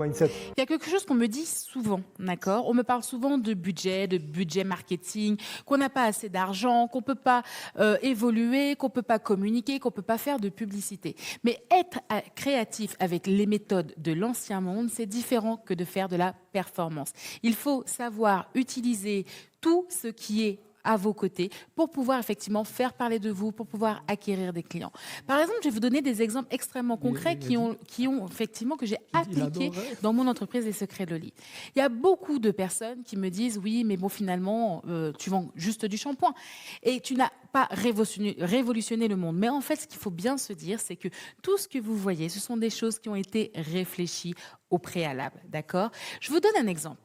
mindset. Il y a quelque chose qu'on me dit souvent, d'accord? On me parle souvent de budget marketing, qu'on n'a pas assez d'argent, qu'on peut pas évoluer, qu'on peut pas communiquer, qu'on peut pas faire de publicité. Mais être créatif avec les méthodes de l'ancien monde, c'est différent que de faire de la performance. Il faut savoir utiliser tout ce qui est à vos côtés pour pouvoir effectivement faire parler de vous, pour pouvoir acquérir des clients. Par exemple, je vais vous donner des exemples extrêmement concrets qui ont effectivement que j'ai Il appliqués adorait. dans mon entreprise Les Secrets de Loli. Il y a beaucoup de personnes qui me disent oui, mais bon, finalement, tu vends juste du shampoing et tu n'as pas révolutionné le monde. Mais en fait, ce qu'il faut bien se dire, c'est que tout ce que vous voyez, ce sont des choses qui ont été réfléchies au préalable, d'accord? Je vous donne un exemple.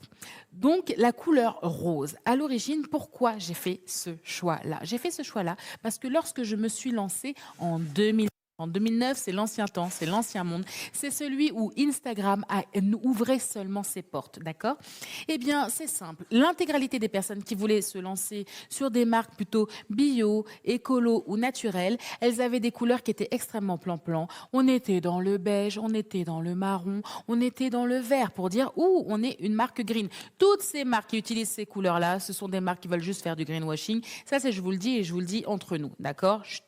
Donc, la couleur rose. À l'origine, pourquoi j'ai fait ce choix-là? J'ai fait ce choix-là parce que lorsque je me suis lancée en 2009, c'est l'ancien temps, c'est l'ancien monde. C'est celui où Instagram ouvrait seulement ses portes, d'accord? Eh bien, c'est simple. L'intégralité des personnes qui voulaient se lancer sur des marques plutôt bio, écolo ou naturelles, elles avaient des couleurs qui étaient extrêmement plan-plan. On était dans le beige, on était dans le marron, on était dans le vert pour dire, ouh, on est une marque green. Toutes ces marques qui utilisent ces couleurs-là, ce sont des marques qui veulent juste faire du greenwashing. Ça, c'est, je vous le dis et je vous le dis entre nous, d'accord? Chut.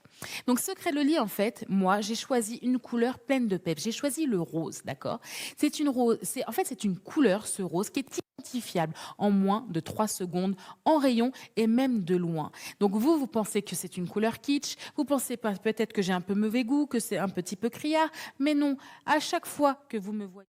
Donc, Secret Loli, en fait, moi, j'ai choisi une couleur pleine de peps. J'ai choisi le rose, d'accord? C'est une rose, c'est une couleur, ce rose, qui est identifiable en moins de 3 secondes en rayon et même de loin. Donc, vous pensez que c'est une couleur kitsch, vous pensez peut-être que j'ai un peu mauvais goût, que c'est un petit peu criard, mais non. À chaque fois que vous me voyez